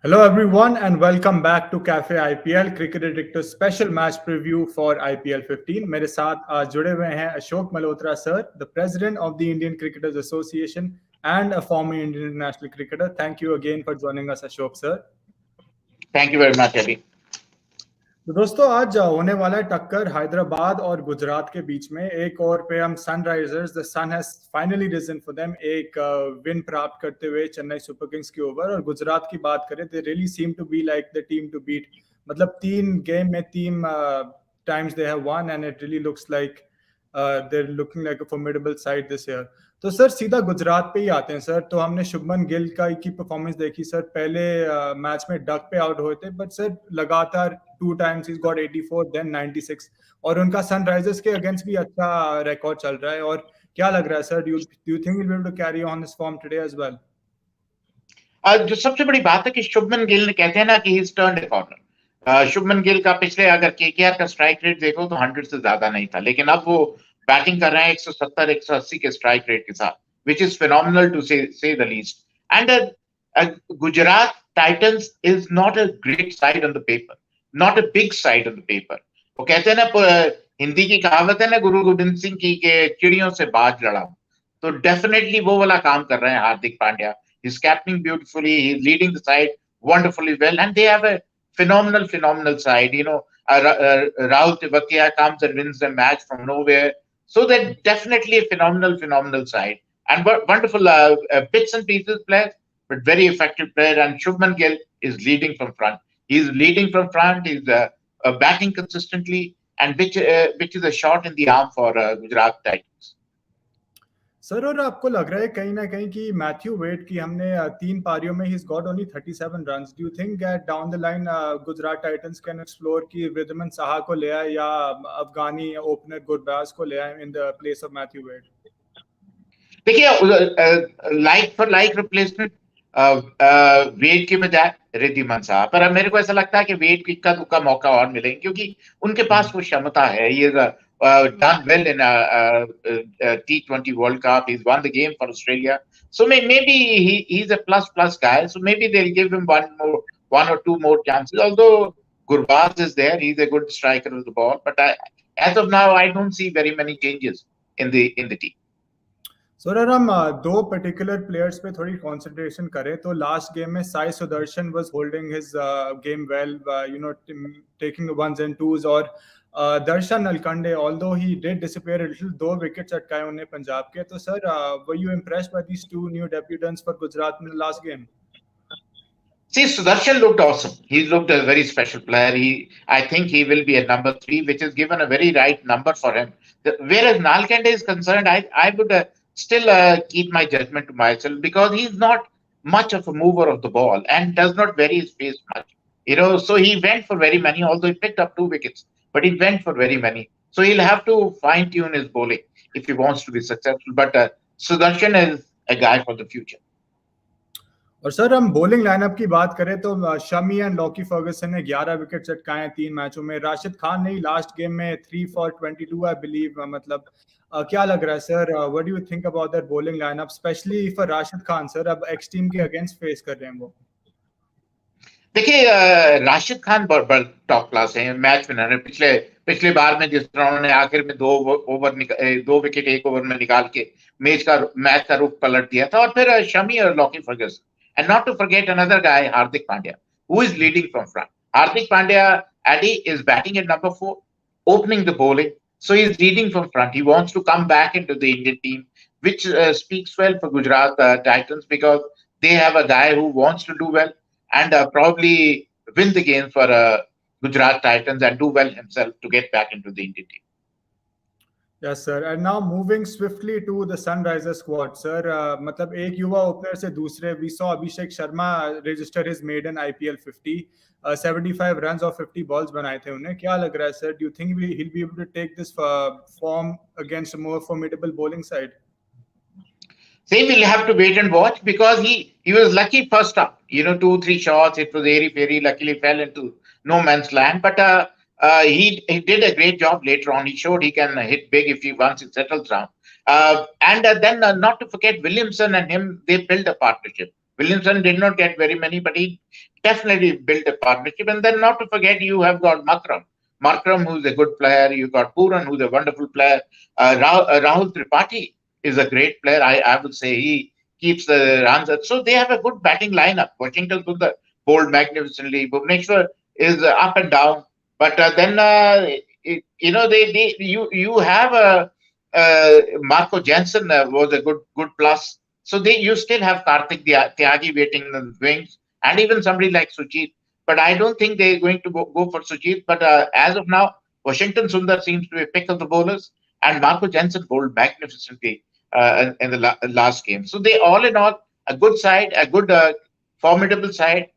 Hello everyone and welcome back to Cafe IPL Cricket Addictor special match preview for IPL 15. मेरे साथ आज जुड़े हुए हैं Ashok Malhotra sir, the president of the Indian Cricketers Association and a former Indian international cricketer. Thank you again for joining us, Ashok sir. Thank you very much, Abhi. तो दोस्तों आज होने वाला है टक्कर हैदराबाद और गुजरात के बीच में। एक ओवर पे हम Sunrisers the sun has finally risen for them एक विन प्राप्त करते हुए चेन्नई सुपर किंग्स के ओवर। और गुजरात की बात करें they really seem to be like the team to beat. मतलब 3 गेम में 3 times they have won and it really looks like they are looking like a formidable side this year. तो sir सीधा गुजरात पे ही आते हैं सर। तो हमने शुभमन गिल की परफॉर्मेंस देखी सर। पहले मैच में डक पे आउट हुए थे बट सर लगातार 2 टाइम्स ही गॉट 84 देन 96 और उनका सनराइजर्स के अगेंस्ट भी अच्छा रिकॉर्ड चल रहा है। और क्या लग रहा है sir, do you think will be able to carry on this form today as well? जो सबसे बड़ी बात है कि शुभमन गिल ने कहते हैं ना कि he is turned a corner. Shubman Gill का पिछले अगर केकेआर का स्ट्राइक रेट देखो तो 100 से ज्यादा नहीं था, लेकिन अब वो बैटिंग कर रहे हैं 170 180 के स्ट्राइक रेट के साथ, which is phenomenal to say the least. And Gujarat Titans is not a great side on the paper, not a big side on the paper. वो कहते हैं ना, हिंदी की कहावत है ना गुरु गोविंद सिंह की के चिड़ियों से बाज लड़ा, तो डेफिनेटली वो वाला काम कर रहे हैं Hardik Pandya. He's captaining beautifully, he's leading the side wonderfully well, and they have a phenomenal side. Rahul Tewatia comes and wins the match from nowhere. So they're definitely a phenomenal side. And wonderful bits and pieces players, but very effective player. And Shubman Gill is leading from front. He's leading from front. He's batting consistently, and which is a shot in the arm for Gujarat Titans. Sir और आपको लग रहा है कहीं ना कहीं कि Matthew Wade की हमने 3 पारियों में he's got only 37 runs. Do you think that down the line Gujarat Titans can explore कि रिदमन साहा को ले आए या अफगानी ओपनर गुरबाज को ले आए in the place of Matthew Wade? देखिए, like for like replacement Wade के बजाय रिद्धिमान साहा, पर मेरे को ऐसा लगता है कि वेड को इक्का दुक्का मौका और मिलेंगे क्योंकि उनके पास वो क्षमता है. ये done well in a T20 World Cup. He's won the game for Australia. So maybe he's a plus guy. So maybe they'll give him one or two more chances. Although Gurbaz is there, he's a good striker of the ball. But as of now, I don't see very many changes in the team. Sir अगर हम 2 particular players पे थोड़ी concentration करें तो last game में Sai Sudharsan was holding his game well, taking ones and twos. और Darshan Nalkande although he did disappear a little, 2 wickets अटकाए उन्हें पंजाब के. तो sir were you impressed by these 2 new debutants for Gujarat in the last game? See, Sudarshan looked awesome. He looked a very special player. I think he will be a number 3, which is given a very right number for him. Whereas Nalkande is concerned, I would still keep my judgment to myself because he's not much of a mover of the ball and does not vary his pace much. So he went for very many, although he picked up 2 wickets, but he went for very many. So he'll have to fine tune his bowling if he wants to be successful. But Sudarshan is a guy for the future. और sir हम bowling lineup की बात करें तो Shami and Lockie Ferguson ने 11 wicket चटकाए 3 मैचों में. राशिद खान ने लास्ट गेम में 3 for 22 आई बिलीव. मतलब क्या लग रहा है sir, what do you think about that bowling lineup specially for Rashid Khan? Sir अब एक्स टीम के अगेंस्ट फेस कर रहे हैं वो. देखिए, राशिद खान बहुत टॉप क्लास है, मैच विनर है. पिछले बार में जिस तरह उन्होंने आखिर में 2 विकेट 1 ओवर में निकाल के मैच का रुख पलट दिया था. और फिर शमी और Lockie Ferguson. And not to forget another guy, Hardik Pandya, who is leading from front. Hardik Pandya, Addy, is batting at number 4, opening the bowling. So he's leading from front. He wants to come back into the Indian team, which speaks well for Gujarat Titans because they have a guy who wants to do well and probably win the game for Gujarat Titans and do well himself to get back into the Indian team. Yes sir. And now moving swiftly to the Sunrisers squad sir. मतलब एक युवा opener से दूसरे, we saw Abhishek Sharma register his maiden IPL 50, 75 runs और 50 balls बनाए थे उन्हें. क्या लग रहा है sir, do you think he'll be able to take this form against a more formidable bowling side? Say we'll have to wait and watch because he was lucky first up. 2-3 shots, it was airy-fairy, luckily fell into no man's land. But he did a great job later on. He showed he can hit big if once it settles down. And then not to forget Williamson and him, they built a partnership Williamson did not get very many, but he definitely built a partnership. And then not to forget, you have got Markram, who's a good player. You got Puran, who's a wonderful player. Rahul Tripathi is a great player. I would say he keeps the runs. So they have a good batting lineup. Washington Sundar bowled magnificently. Bhuvneshwar is up and down. But then you have Marco Jansen was a good plus. So you still have Karthik Tyagi waiting in the wings, and even somebody like Sujit. But I don't think they're going to go for Sujit. But as of now, Washington Sundar seems to be a pick of the bowlers, and Marco Jansen bowled magnificently in the last game. So they all in all a good side, a good formidable side,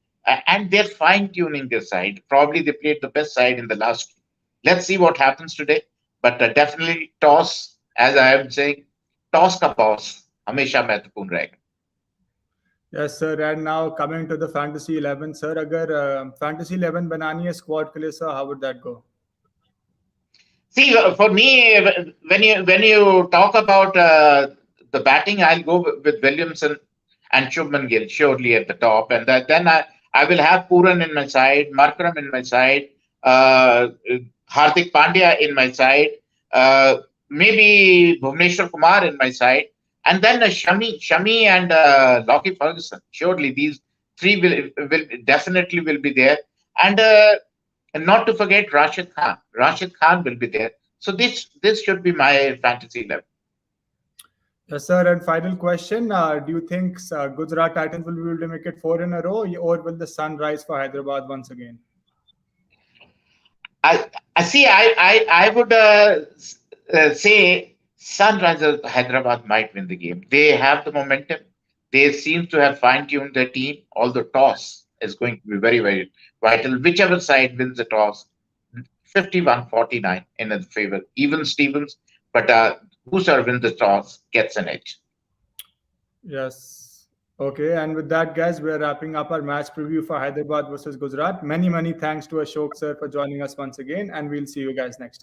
and they're fine tuning their side. Probably they played the best side in the last game. Let's see what happens today. But definitely toss, as I am saying, toss ka boss. हमेशा महत्वपूर्ण रहेगा. Yes sir, and now coming to the fantasy 11 sir, अगर fantasy 11 बनानी है squad के लिए sir, how would that go? See, for me, when you talk about the batting, I'll go with Williamson and Shubman Gill surely at the top, and then I will have Puran in my side, Markram in my side, Hardik Pandya in my side, maybe Bhuvneshwar Kumar in my side, and then Shami and Lockie Ferguson. Surely these three will definitely be there, and not to forget Rashid Khan. Rashid Khan will be there. So this should be my fantasy 11. Yes, sir. And final question: do you think Gujarat Titans will be able to make it 4 in a row, or will the sun rise for Hyderabad once again? I see. I would say Sunrisers Hyderabad might win the game. They have the momentum. They seem to have fine-tuned their team. Although toss is going to be very, very vital. Whichever side wins the toss, 51-49 in its favor. Even Stevens, but whoever wins the toss gets an edge. Yes. Okay. And with that, guys, we're wrapping up our match preview for Hyderabad versus Gujarat. Many thanks to Ashok sir for joining us once again, and we'll see you guys next time.